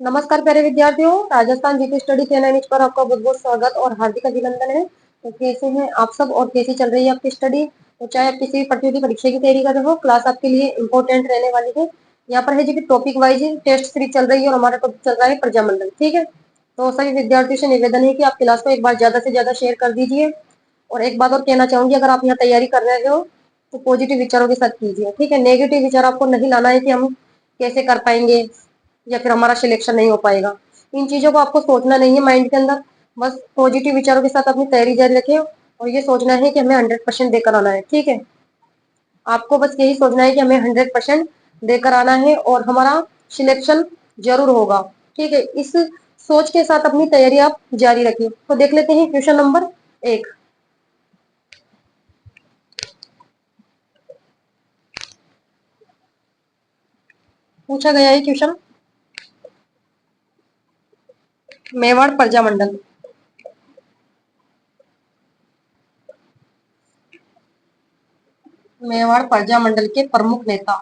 नमस्कार प्यारे विद्यार्थियों, राजस्थान जीके स्टडी चैनल पर आपका बहुत बहुत स्वागत और हार्दिक अभिनंदन है। तो कैसे हैं आप सब और कैसी चल रही है आपकी स्टडी। तो चाहे आप किसी भी प्रतियोगी परीक्षा की तैयारी कर रहे हो, क्लास आपके लिए इंपॉर्टेंट रहने वाली है। यहाँ पर है जो कि टॉपिक वाइज टेस्ट सीरीज चल रही है और हमारा टॉपिक चल रहा है प्रजामंडल। ठीक है, तो सभी विद्यार्थियों से निवेदन है कि आप क्लास को एक बार ज्यादा से ज्यादा शेयर कर दीजिए। और एक बात और कहना चाहूंगी, अगर आप यहाँ तैयारी कर रहे हो तो पॉजिटिव विचारों के साथ कीजिए। ठीक है, नेगेटिव विचार आपको नहीं लाना है कि हम कैसे कर पाएंगे या फिर हमारा सिलेक्शन नहीं हो पाएगा। इन चीजों को आपको सोचना नहीं है माइंड के अंदर। बस पॉजिटिव विचारों के साथ अपनी तैयारी जारी रखें और ये सोचना है कि हमें 100% देकर आना है। ठीक है, आपको बस यही सोचना है कि हमें 100% देकर आना है और हमारा सिलेक्शन जरूर होगा। ठीक है, इस सोच के साथ अपनी तैयारी आप जारी रखिए। तो देख लेते हैं क्वेश्चन नंबर 1। पूछा गया है क्वेश्चन, मेवाड़ प्रजामंडल। मेवाड़ प्रजामंडल के प्रमुख नेता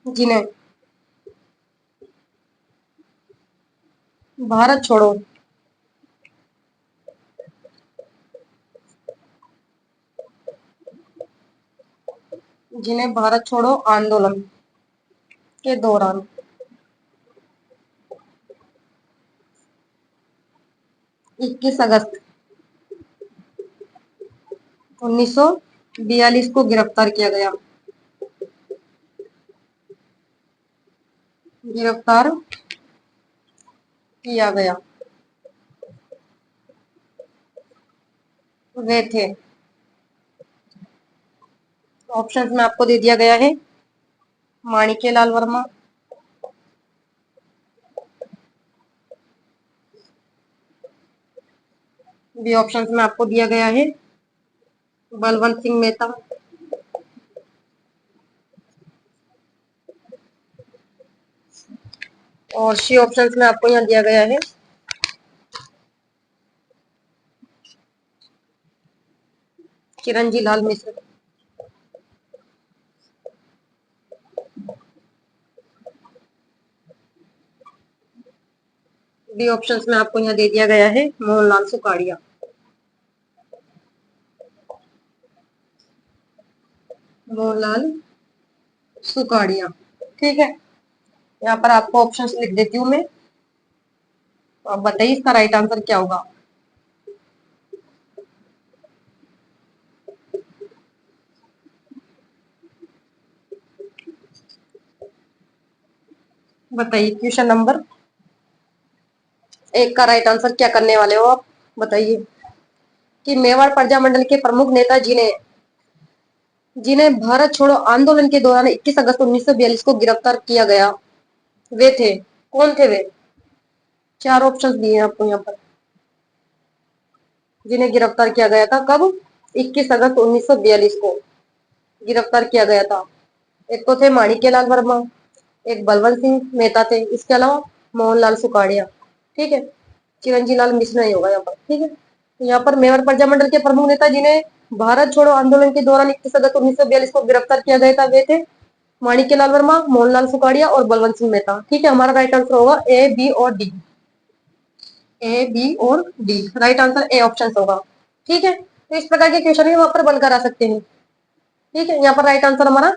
जिन्हें भारत छोड़ो जिन्हें भारत छोड़ो आंदोलन के दौरान 21 अगस्त 1942 को गिरफ्तार किया गया। गिरफ्तार किया गया। वे थे, ऑप्शंस में आपको दे दिया गया है, माणिक्यलाल वर्मा, बी ऑप्शंस में आपको दिया गया है बलवंत सिंह मेहता, और सी ऑप्शंस में आपको यहाँ दिया गया है चिरंजी लाल मिश्र। डी ऑप्शंस में आपको यहाँ दे दिया गया है मोहनलाल सुखाड़िया। मोहनलाल सुखाड़िया। ठीक है, यहाँ पर आपको ऑप्शंस लिख देती हूँ मैं। तो आप बताइए इसका राइट आंसर क्या होगा। बताइए क्वेश्चन नंबर 1 का राइट आंसर क्या करने वाले हो आप। बताइए कि मेवाड़ प्रजामंडल के प्रमुख नेता जिन्हें जिन्हें भारत छोड़ो आंदोलन के दौरान 21 अगस्त 1942 को गिरफ्तार किया गया, वे थे। कौन थे वे। 4 ऑप्शंस दिए हैं आपको यहाँ पर, जिन्हें गिरफ्तार किया गया था कब, 21 अगस्त 1942 को गिरफ्तार किया गया था। एक तो थे माणिक्यलाल वर्मा, एक बलवंत सिंह मेहता थे, इसके अलावा मोहनलाल सुखाड़िया। ठीक है, चिरंजी लाल मिश्र नहीं होगा यहाँ पर। ठीक है, तो यहाँ पर मेवाड़ प्रजामंडल के प्रमुख नेता जिन्हें भारत छोड़ो आंदोलन के दौरान 21 अगस्त 1942 को गिरफ्तार किया गया था, वे थे माणिक्यलाल वर्मा, मोहनलाल सुखाड़िया और बलवंत सिंह मेहता। ठीक है, हमारा राइट आंसर होगा ए, बी और डी। ए, बी और D, right answer A option होगा। ठीक है, तो इस प्रकार के क्वेश्चन भी वहां पर बनकर आ सकते हैं। ठीक है, यहाँ पर राइट आंसर हमारा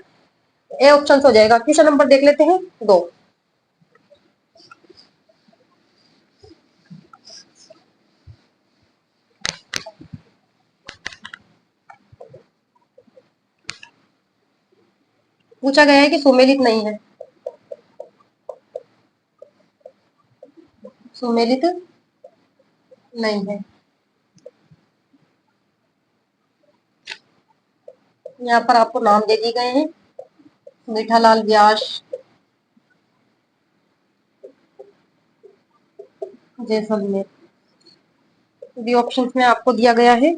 ए ऑप्शन हो जाएगा। क्वेश्चन नंबर देख लेते हैं 2। पूछा गया है कि सुमेलित नहीं है। सुमेलित नहीं है। यहाँ पर आपको नाम दे दिए गए हैं, मीठालाल व्यास, जैसलमेर। बी ऑप्शन में आपको दिया गया है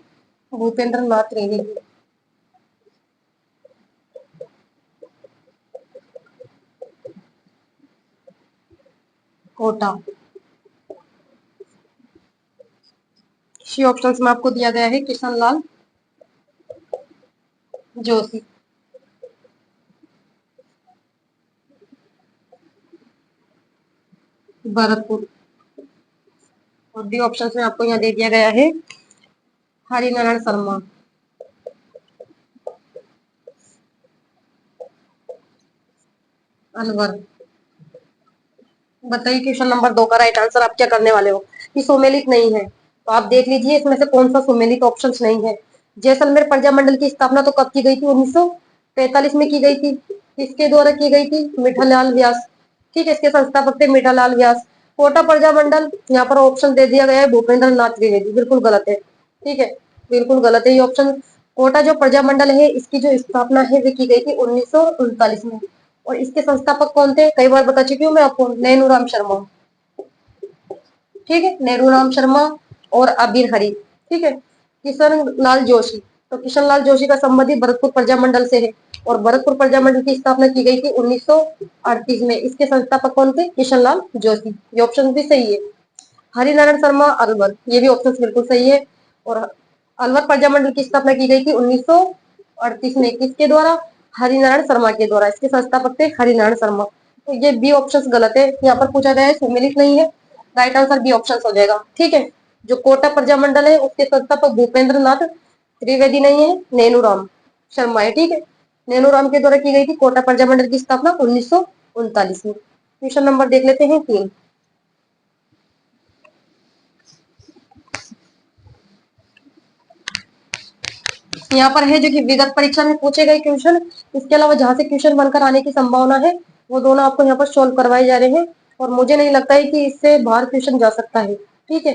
भूपेंद्र नाथ रेड्डी, कोटा। सी ऑप्शन में आपको दिया गया है किशन लाल जोशी। भरतपुर। और डी ऑप्शन में आपको यहाँ दे दिया गया है हरिनारायण शर्मा। अलवर। बताइए क्वेश्चन नंबर 2 का राइट आंसर आप क्या करने वाले हो। ये सुमेलित नहीं है, तो आप देख लीजिए इसमें से कौन सा सुमेलित ऑप्शन नहीं है। जैसलमेर प्रजामंडल की स्थापना तो कब की गई थी, 1945 में की गई थी। किसके द्वारा की गई थी, मीठालाल व्यास। ठीक है, इसके संस्थापक थे मीठालाल व्यास। कोटा प्रजामंडल, यहाँ पर ऑप्शन दे दिया गया है भूपेंद्र नाथ त्रिवेदी, बिल्कुल गलत है। ठीक है, बिल्कुल गलत है ये ऑप्शन। कोटा जो प्रजामंडल है इसकी जो स्थापना है वो की गई थी 1939 में। और इसके संस्थापक कौन थे, कई बार बता चुकी हूँ मैं आपको, नैनूराम शर्मा। ठीक है, नैनूराम शर्मा और अबीर हरि। ठीक है, किशन लाल जोशी। तो किशन लाल जोशी का संबंधी भरतपुर प्रजामंडल से है। और भरतपुर प्रजामंडल की स्थापना की गई थी 1938 में। इसके संस्थापक कौन थे, किशन लाल जोशी। ये ऑप्शन भी सही है। हरिनारायण शर्मा अलवर, ये भी ऑप्शन बिल्कुल सही है। और अलवर प्रजामंडल की स्थापना की गई थी 1938 में। किसके द्वारा, हरिनारायण शर्मा के द्वारा। इसके संस्थापक थे हरिनारायण शर्मा। तो ये बी ऑप्शन गलत है, यहाँ पर पूछा गया है सुमेलित नहीं है। राइट आंसर बी ऑप्शन हो जाएगा। ठीक है, जो कोटा प्रजामंडल है उसके संस्थापक भूपेंद्र नाथ त्रिवेदी नहीं है, नैनूराम शर्मा है। ठीक है, नैनूराम के द्वारा की गई थी कोटा प्रजामंडल की स्थापना 1939 में। क्वेश्चन नंबर देख लेते हैं 3। यहाँ पर है जो कि विगत परीक्षा में पूछे गए क्वेश्चन, इसके अलावा जहां से क्वेश्चन बनकर आने की संभावना है वो दोनों आपको यहाँ पर सोल्व करवाए जा रहे हैं। और मुझे नहीं लगता है कि इससे बाहर क्वेश्चन जा सकता है। ठीक है,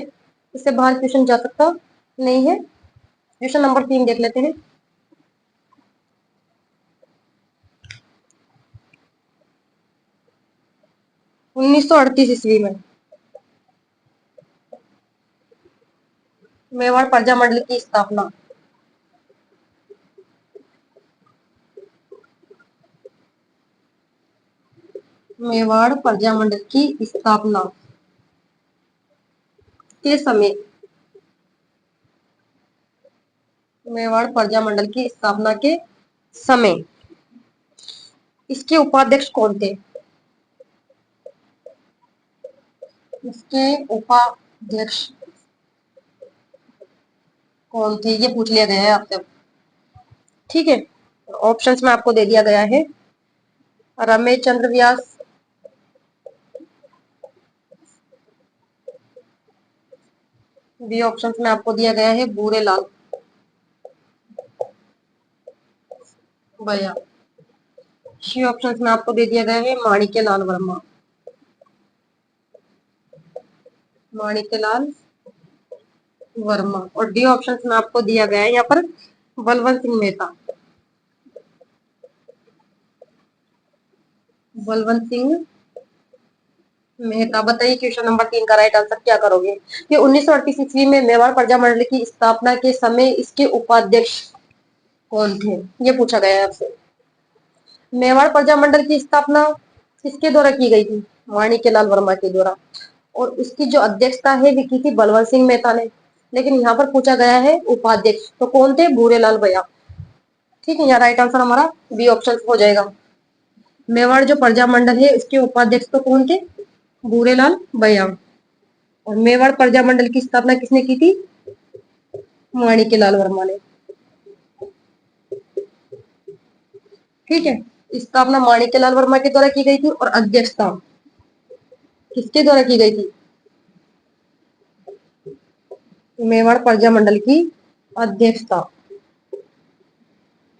इससे बाहर क्वेश्चन जा सकता नहीं है। क्वेश्चन नंबर 3 देख लेते हैं। 1938 ईस्वी में मेवाड़ प्रजामंडल की स्थापना। मेवाड़ प्रजामंडल की स्थापना के समय, मेवाड़ प्रजामंडल की स्थापना के समय इसके उपाध्यक्ष कौन थे। इसके उपाध्यक्ष कौन थे ये पूछ लिया गया है आपसे। ठीक है, ऑप्शंस में आपको दे दिया गया है रमेश चंद्र व्यास, बी ऑप्शन में आपको दिया गया है भूरेलाल भैया, सी ऑप्शन में आपको दे दिया गया है माणिक्यलाल वर्मा, माणिक्यलाल वर्मा। और डी ऑप्शन में आपको दिया गया है यहाँ पर बलवंत सिंह मेहता, बलवंत सिंह मेहता। बताइए क्वेश्चन नंबर 3 का राइट आंसर क्या करोगे कि 1938 ईस्वी में मेवाड़ प्रजामंडल की स्थापना के समय इसके उपाध्यक्ष कौन थे, ये पूछा गया है आपसे। मेवाड़ प्रजामंडल की स्थापना किसके द्वारा की गई थी, माणिक्यलाल वर्मा के द्वारा। और उसकी जो अध्यक्षता है वो की थी बलवंत सिंह मेहता ने। लेकिन यहाँ पर पूछा गया है उपाध्यक्ष, तो कौन थे, भूरेलाल भैया। ठीक है, यहाँ राइट आंसर हमारा बी ऑप्शन हो जाएगा। मेवाड़ जो प्रजामंडल है उसके उपाध्यक्ष तो कौन थे, भूरेलाल भैया। और मेवाड़ प्रजामंडल की स्थापना किसने की थी, माणिक्यलाल वर्मा ने। ठीक है, स्थापना माणिक्यलाल वर्मा के द्वारा की गई थी और अध्यक्षता किसके द्वारा की गई थी, मेवाड़ प्रजामंडल की अध्यक्षता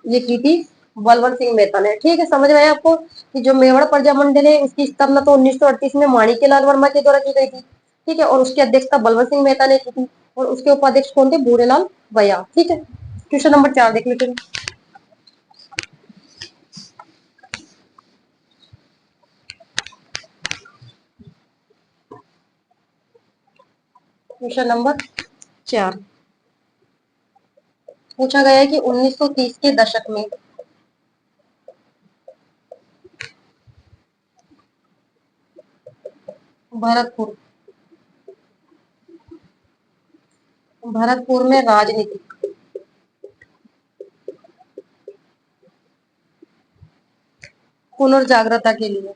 ये की थी बलवंत सिंह मेहता ने। ठीक है, समझ में आया आपको कि जो मेवाड़ प्रजामंडल है उसकी स्थापना तो 1938 में माणिक्यलाल वर्मा के द्वारा की गई थी। ठीक है, और उसकी अध्यक्षता बलवंत सिंह मेहता ने की थी। और उसके उपाध्यक्ष कौन थे, भूरेलाल भैया। ठीक है, क्वेश्चन नंबर 4 देख लेते हैं। क्वेश्चन नंबर 4 पूछा गया है कि 1930 के दशक में भरतपुर, भरतपुर में राजनीतिक पुनर्जागरता के लिए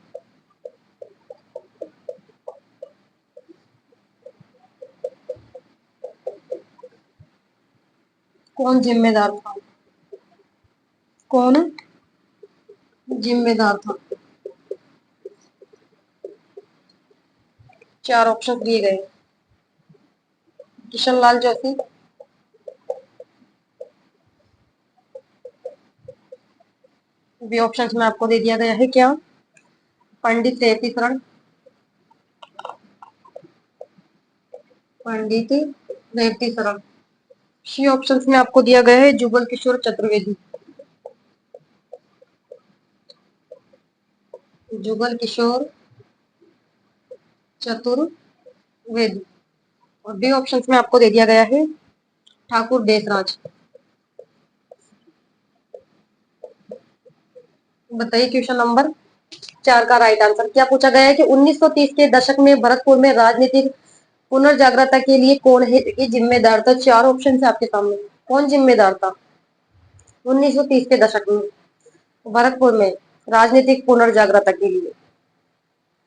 कौन जिम्मेदार था? कौन जिम्मेदार था? चार ऑप्शन दिए गए। किशन लाल जोशी, बी ऑप्शन में आपको दे दिया गया है क्या? पंडित रेवती शरण, पंडित रेवती शरण। सी ऑप्शन में आपको दिया गया है जुगल किशोर चतुर्वेदी, जुगल किशोर चतुर्वेदी। और बी ऑप्शन में आपको दे दिया गया है ठाकुर देशराज। बताइए क्वेश्चन नंबर 4 का राइट आंसर क्या पूछा गया है कि 1930 के दशक में भरतपुर में राजनीतिक पुनर्जागरता के लिए कौन है ये जिम्मेदार था? चार ऑप्शन है आपके सामने, कौन जिम्मेदार था 1930 के दशक में भरतपुर में राजनीतिक पुनर्जागरता के लिए?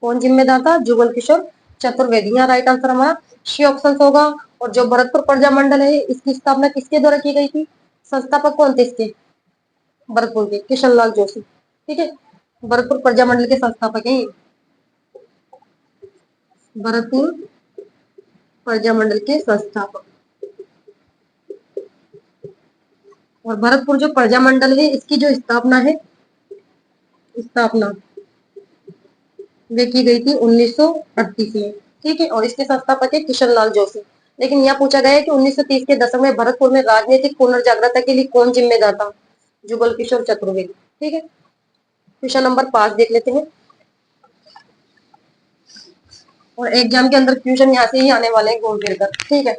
कौन जिम्मेदार था? जुगल किशोर चतुर्वेदी। यहाँ राइट आंसर हमारा सी ऑप्शन होगा। और जो भरतपुर प्रजा मंडल है इसकी स्थापना किसके द्वारा की गई थी? संस्थापक कौन थे इसके? भरतपुर के किशन लाल जोशी। ठीक है, भरतपुर प्रजा मंडल के संस्थापक हैं भरतपुर प्रजा मंडल के संस्थापक। और भरतपुर जो प्रजा मंडल है इसकी जो स्थापना वे की गई थी 1938 में। ठीक है, और इसके संस्थापक है किशन लाल जोशी। लेकिन यह पूछा गया है कि 1930 के दशक में भरतपुर में राजनीतिक पुनर्जागरता के लिए कौन जिम्मेदार था? जुगल किशोर चतुर्वेदी। ठीक है, क्वेश्चन नंबर 5 देख लेते हैं। और एग्जाम के अंदर क्वेश्चन यहाँ से ही आने वाले हैं घूम फिर कर। ठीक है,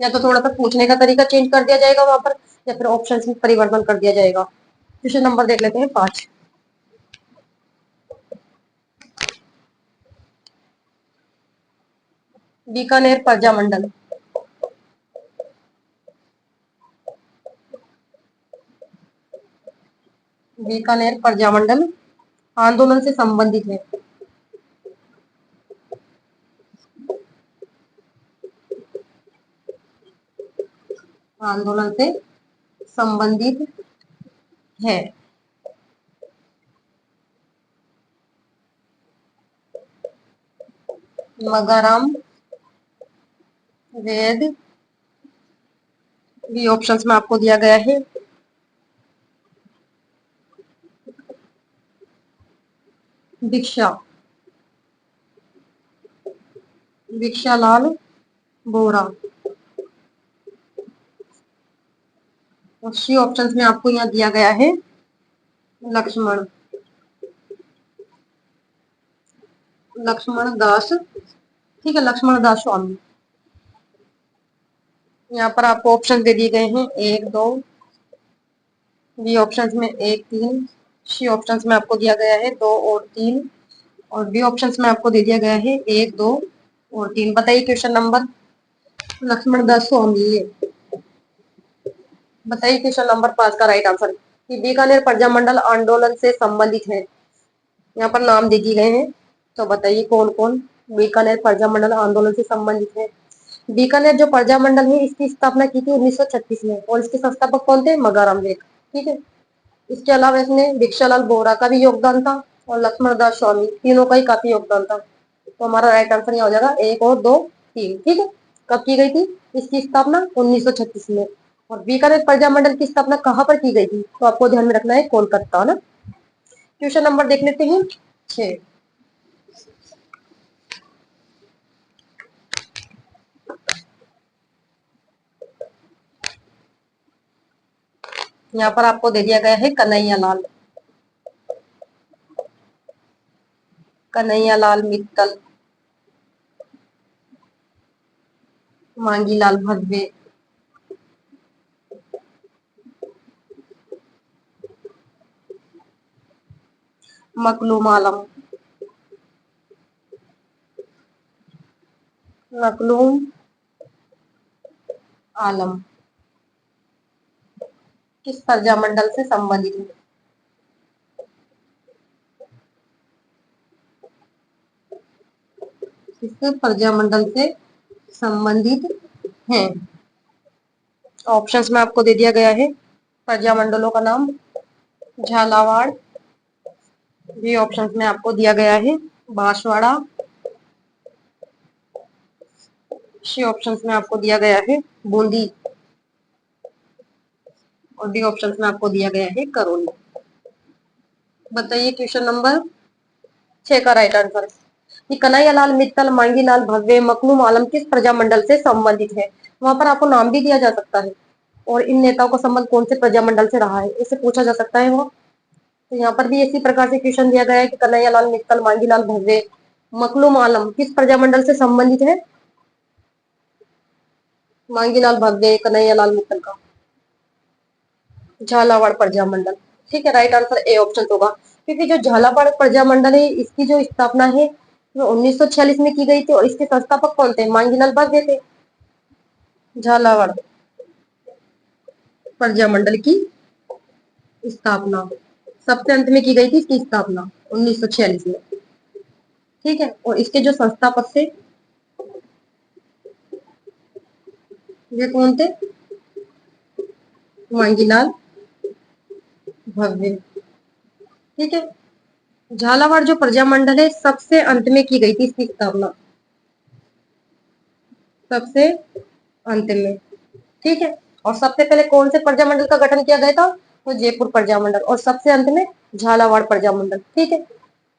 या तो थोड़ा सा पूछने का तरीका चेंज कर दिया जाएगा वहां पर, या फिर ऑप्शन में परिवर्तन कर दिया जाएगा। क्वेश्चन नंबर देख लेते हैं 5। बीकानेर प्रजा मंडल, बीकानेर प्रजा मंडल आंदोलन से संबंधित है। आंदोलन से संबंधित है। मगाराम वेद, बी ऑप्शंस में आपको दिया गया है दीक्षा, दीक्षा लाल बोरा। और सी ऑप्शंस में आपको यहाँ दिया गया है लक्ष्मण, लक्ष्मण दास। ठीक है, लक्ष्मण दास स्वामी। यहाँ पर आपको ऑप्शन दे दिए गए हैं 1 2, बी ऑप्शन में 1 3, सी ऑप्शन में आपको दिया गया है 2 और 3, और बी ऑप्शन में आपको दे दिया गया है 1 2 और 3। बताइए क्वेश्चन नंबर लक्ष्मण दास स्वामी है। बताइए क्वेश्चन नंबर 5 का राइट आंसर कि बीकानेर प्रजा मंडल आंदोलन से संबंधित है। यहाँ पर नाम दे दिए गए हैं, तो बताइए कौन कौन बीकानेर प्रजा मंडल आंदोलन से संबंधित है। बीकानेर जो प्रजा मंडल है इसकी स्थापना की थी 1936 में, और इसके संस्थापक कौन थे? मगाराम बेग। ठीक है, इसके अलावा इसमें दीक्षालाल बोहरा का भी योगदान था, और लक्ष्मण दास स्वामी, तीनों का ही काफी योगदान था। तो हमारा राइट आंसर यह हो जाएगा 1 और 2 3। ठीक है, कब की गई थी इसकी स्थापना? 1936 में। और बीकानेर प्रजा मंडल की स्थापना कहाँ पर की गई थी? तो आपको ध्यान में रखना है कोलकाता ना। क्वेश्चन नंबर देख लेते हैं 6। यहाँ पर आपको दे दिया गया है कन्हैया लाल, कन्हैया लाल मित्तल, मांगीलाल भदवे, मखलूम आलम, मखलूम आलम किस प्रजा मंडल से संबंधित है? प्रजामंडल से संबंधित हैं। ऑप्शंस में आपको दे दिया गया है प्रजामंडलों का नाम झालावाड़, बी ऑप्शंस में आपको दिया गया है बांसवाड़ा, सी ऑप्शंस में आपको दिया गया है बूंदी और डी ऑप्शंस में आपको दिया गया है करौली। बताइए क्वेश्चन नंबर 6 का राइट आंसर कि कन्हैयालाल मित्तल, मांगीलाल भव्य, मखदूम आलम किस प्रजामंडल से संबंधित है। वहां पर आपको नाम भी दिया जा सकता है और इन नेताओं का संबंध कौन से प्रजामंडल से रहा है इसे पूछा जा सकता है। वो तो यहाँ पर भी इसी प्रकार से क्वेश्चन दिया गया है कि कन्हैयालाल मित्तल, मांगीलाल भव्य, मखदूम आलम किस प्रजामंडल से संबंधित है। मांगीलाल भव्य, कन्हैयालाल मित्तल का झालावाड़ प्रजामंडल। ठीक है, राइट आंसर ए ऑप्शन होगा क्योंकि जो झालावाड़ प्रजामंडल है इसकी जो स्थापना है वो 1946 में की गई थी और इसके संस्थापक कौन थे, मांगीलाल भव्य थे। झालावाड़ प्रजामंडल की स्थापना सबसे अंत में की गई थी, इसकी स्थापना 1946 में। ठीक है, और इसके जो संस्थापक थे ये कौन थे, मांगीलाल भव्य। ठीक है, झालावाड़ जो प्रजामंडल है सबसे अंत में की गई थी इसकी स्थापना, सबसे अंत में। ठीक है, और सबसे पहले कौन से प्रजामंडल का गठन किया गया था, तो जयपुर प्रजामंडल, और सबसे अंत में झालावाड़ प्रजामंडल। ठीक है,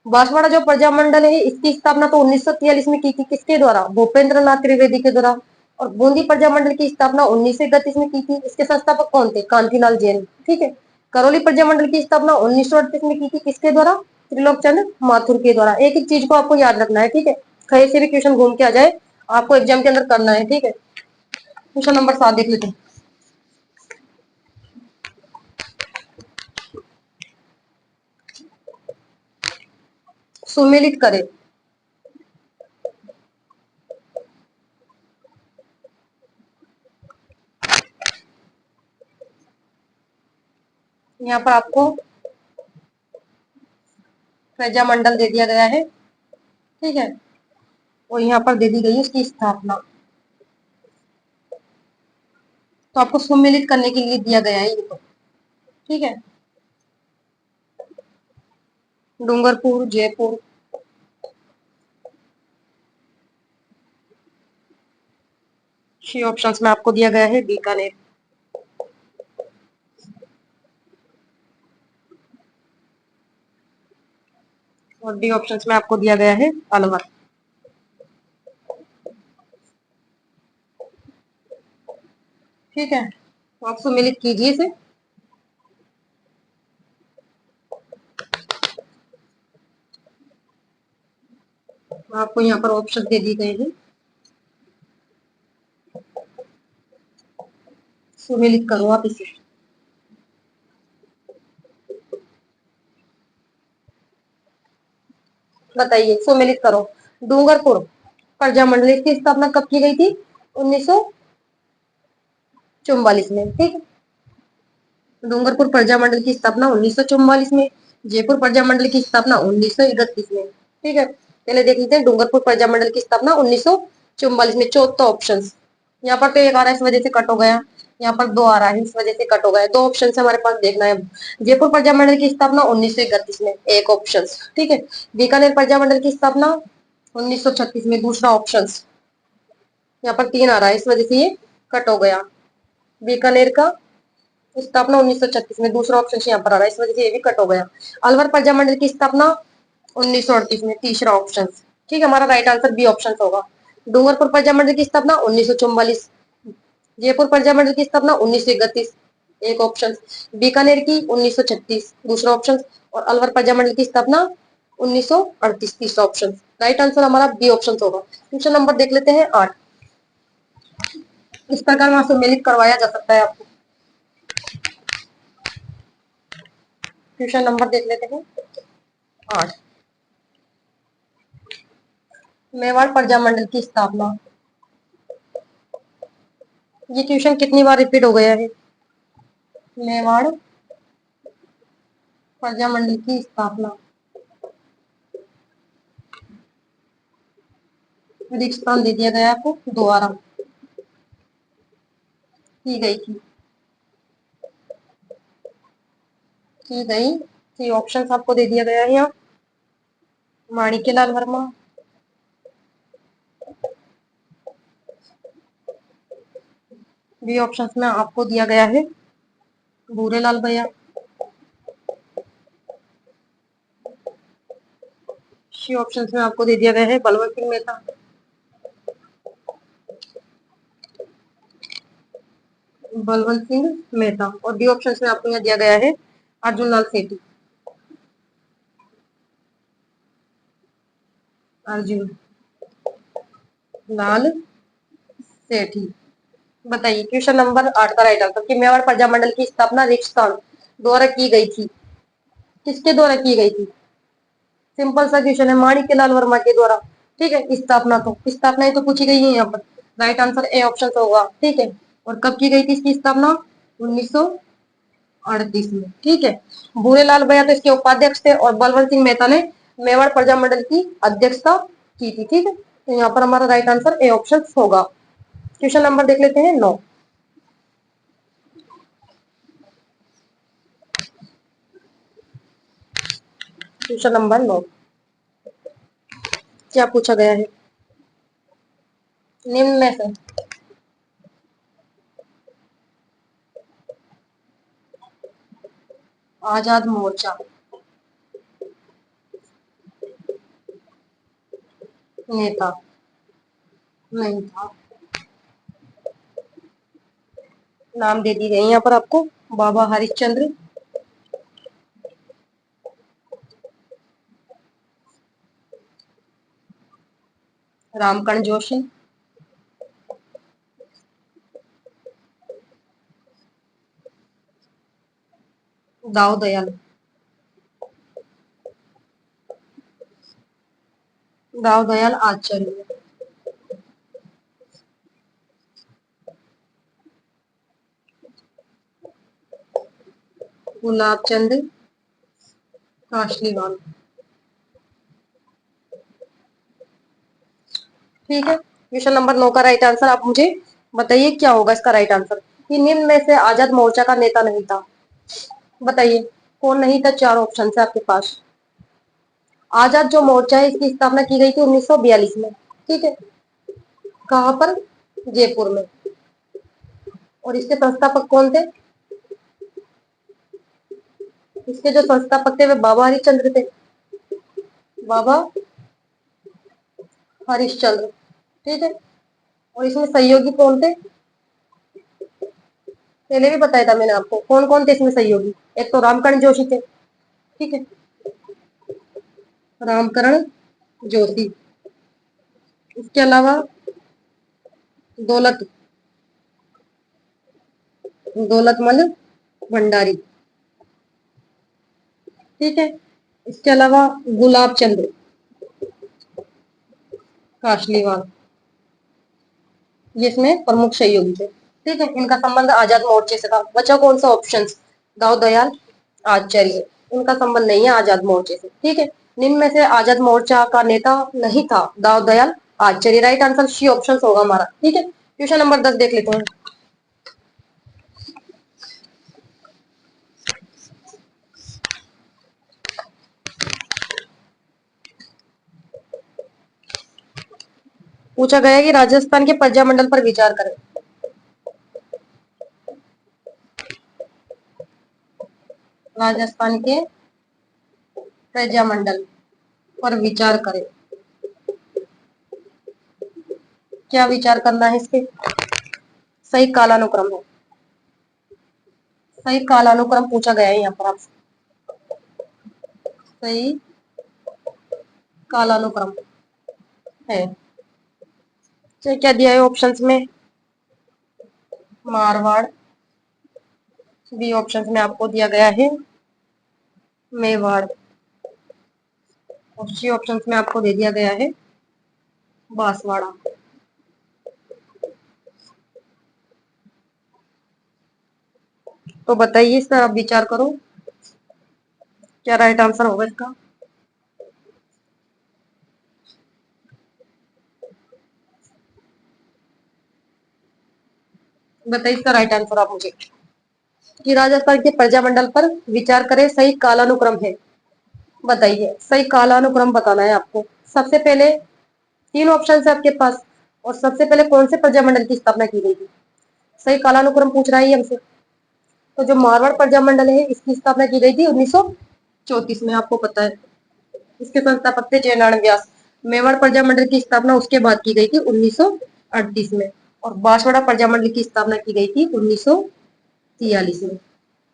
बांसवाड़ा जो प्रजामंडल है इसकी स्थापना तो 1943 में की थी, किसके द्वारा, भूपेंद्र नाथ त्रिवेदी के द्वारा। और बूंदी प्रजामंडल की स्थापना 1931 में की थी, इसके संस्थापक कौन थे, कांतिलाल जैन। ठीक है, करौली प्रजामंडल की स्थापना 1938 में की थी, किसके द्वारा, त्रिलोक चंद माथुर के द्वारा। एक एक चीज को आपको याद रखना है। ठीक है, कहीं से भी क्वेश्चन घूम के आ जाए आपको एग्जाम के अंदर करना है। ठीक है, क्वेश्चन नंबर 7 देख लेते हैं। सुमेलित करें। यहाँ पर आपको प्रजामंडल दे दिया गया है। ठीक है, और यहाँ पर दे दी गई है उसकी स्थापना, तो आपको सुमेलित करने के लिए दिया गया है ये तो। ठीक है, डूंगरपुर, जयपुर, सी ऑप्शंस में आपको दिया गया है बीकानेर, और डी ऑप्शंस में आपको दिया गया है अलवर। ठीक है, तो आप सुमेलित कीजिए इसे। आपको यहाँ पर ऑप्शन दे दिए गए हैं, सुमेलित करो आप इसे। बताइए, सुमेलित करो। डूंगरपुर प्रजामंडल की स्थापना कब की गई थी, 1944 में। ठीक, डूंगरपुर प्रजामंडल की स्थापना 1944 में, जयपुर प्रजामंडल की स्थापना 1931 में। ठीक है, पहले देख लेते हैं डूंगरपुर प्रजामंडल की स्थापना 1944 में। चौथा ऑप्शन, यहाँ पर तो एक आ रहा है इस वजह से कट हो गया, यहाँ पर दो आ रहा है इस वजह से कट हो गया, दो ऑप्शन से हमारे पास देखना है। जयपुर प्रजामंडल की स्थापना 1931 में, एक ऑप्शन। ठीक है, बीकानेर प्रजामंडल की स्थापना 1936 में, दूसरा ऑप्शन। यहाँ पर तीन आ रहा है इस वजह से ये कट हो गया। बीकानेर का स्थापना 1936 में, दूसरा ऑप्शन यहाँ पर आ रहा है इस वजह से ये भी कट हो गया। अलवर प्रजामंडल की स्थापना 1938 में, तीसरा ऑप्शन। ठीक है, हमारा राइट आंसर बी ऑप्शन होगा। डूंगरपुर प्रजामंडल की स्थापना 1944, जयपुर प्रजामंडल की स्थापना 1931, एक ऑप्शन। बीकानेर की 1936, दूसरा ऑप्शन। और अलवर प्रजामंडल की स्थापना 1938, तीसरा ऑप्शन। राइट आंसर हमारा बी ऑप्शन होगा। क्वेश्चन नंबर देख लेते हैं 8। इस प्रकार वहां सम्मिलित करवाया जा सकता है आपको। क्वेश्चन नंबर देख लेते हैं 8, मेवाड़ प्रजामंडल की स्थापना। ये क्वेश्चन कितनी बार रिपीट हो गया है, मेवाड़ प्रजामंडल की स्थापना। रिक्त स्थान दे दिया गया आपको द्वारा की गई थी, की गई थी। ऑप्शन आपको दे दिया गया है यहाँ। माणिक्यलाल वर्मा, बी ऑप्शन में आपको दिया गया है भूरेलाल भैया, सी ऑप्शन में आपको दे दिया गया है बलवंत सिंह मेहता, बलवंत सिंह मेहता, और डी ऑप्शन में आपको यहाँ दिया गया है अर्जुन लाल सेठी, अर्जुन लाल सेठी। बताइए क्वेश्चन नंबर 8 का राइट आंसर कि मेवाड़ प्रजामंडल की स्थापना रिक्तस्थान द्वारा की गई थी, किसके द्वारा की गई थी? सिंपल सा क्वेश्चन है, माणिक्यलाल वर्मा के द्वारा। ठीक है, स्थापना ही तो पूछी गई है यहाँ पर। राइट आंसर ए ऑप्शन होगा। ठीक है, और कब की गई थी इसकी स्थापना? 1938 में। ठीक है, भूरेलाल भैया तो इसके उपाध्यक्ष थे और बलवंत सिंह मेहता ने मेवाड़ प्रजामंडल की अध्यक्षता की थी। ठीक है, तो यहाँ पर हमारा राइट आंसर ए ऑप्शन होगा। क्वेश्चन नंबर देख लेते हैं 9। क्वेश्चन नंबर 9 क्या पूछा गया है? निम्न में से आजाद मोर्चा नेता नहीं था। नाम दे दी गई यहाँ पर आपको, बाबा हरिश्चंद्र, रामकर्ण जोशी, दाऊ दयाल, दाऊ दयाल आचार्य, गुलाब चंद काशलीवाल। ठीक है, क्वेश्चन नंबर 9 का राइट आंसर आप मुझे बताइए क्या होगा इसका राइट आंसर कि निम्न में से आजाद मोर्चा का नेता नहीं था। बताइए कौन नहीं था? 4 ऑप्शन है आपके पास। आजाद जो मोर्चा है इसकी स्थापना की गई थी 1942 में। ठीक है, कहाँ पर? जयपुर में। और इसके संस्थापक कौन थे? इसके जो संस्थापक थे वे बाबा हरिश्चंद्र थे, बाबा हरिश्चंद्र। ठीक है, और इसमें सहयोगी कौन थे? पहले भी बताया था मैंने आपको कौन कौन थे इसमें सहयोगी। एक तो रामकरण जोशी थे। ठीक है, रामकरण जोशी। इसके अलावा दौलत दौलतमल भंडारी। ठीक है, इसके अलावा गुलाब चंद काशलीवाल, ये इसमें प्रमुख सहयोगी थे। ठीक है, इनका संबंध आजाद मोर्चे से था। बचा कौन सा ऑप्शन? दाऊ दयाल आचार्य, इनका संबंध नहीं है आजाद मोर्चे से। ठीक है, निम्न में से आजाद मोर्चा का नेता नहीं था दाऊ दयाल आचार्य। राइट आंसर सी ऑप्शन होगा हमारा। ठीक है, क्वेश्चन नंबर 10 देख लेते हैं। पूछा गया है कि राजस्थान के प्रजामंडल पर विचार करें। राजस्थान के प्रजामंडल पर विचार करें। क्या विचार करना है इसके? सही कालानुक्रम है, सही कालानुक्रम पूछा गया है यहाँ पर आपसे। सही कालानुक्रम है। तो क्या दिया है ऑप्शंस में? मारवाड़, बी ऑप्शन में आपको दिया गया है मेवाड़, और सी ऑप्शन में आपको दे दिया गया है बांसवाड़ा। तो बताइए इस पर आप विचार करो, क्या राइट आंसर होगा इसका? बताइए इसका राइट आंसर आप मुझे। कि राजस्थान के प्रजामंडल पर विचार करें, सही कालानुक्रम है। बताइए सही कालानुक्रम बताना है आपको। सबसे पहले तीन ऑप्शन है आपके पास, और सबसे पहले कौन से प्रजामंडल की स्थापना की गई थी? सही कालानुक्रम पूछ रहा है ये हमसे। तो जो मारवाड़ प्रजामंडल है इसकी स्थापना की गई थी 1934 में, आपको पता है। इसके संस्थापक थे जयनारायण व्यास। मेवाड़ प्रजामंडल की स्थापना उसके बाद की गई थी 1938 में, और बांसवाड़ा प्रजामंडल की स्थापना की गई थी 1943 में।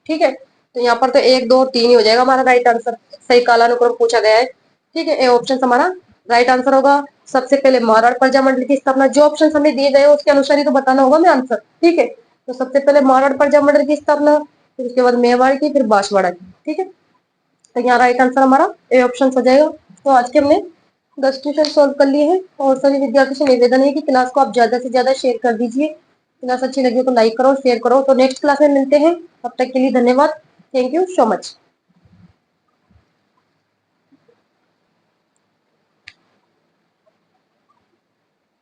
ठीक है, तो यहाँ पर तो 1 2 3 ही हो जाएगा हमारा राइट आंसर। सही कालानुक्रम पूछा गया है। ठीक है, ए ऑप्शन हमारा राइट आंसर होगा। सबसे पहले मारवाड़ प्रजामंडल की स्थापना, जो ऑप्शन हमें दिए गए उसके अनुसार ही तो बताना होगा मैं आंसर। ठीक है, तो सबसे पहले मारवाड़ प्रजामंडल की स्थापना, फिर उसके बाद मेवाड़ की, फिर बांसवाड़ा की। ठीक है, तो यहाँ राइट आंसर हमारा ए ऑप्शन हो जाएगा। तो आज के हमने 10 क्वेश्चन सॉल्व कर लिए हैं, और सभी विद्यार्थियों से निवेदन है कि क्लास को आप ज्यादा से ज्यादा शेयर कर दीजिए। क्लास अच्छी लगी तो लाइक करो, शेयर करो। तो नेक्स्ट क्लास में मिलते हैं, तब तक के लिए धन्यवाद। Thank you so much.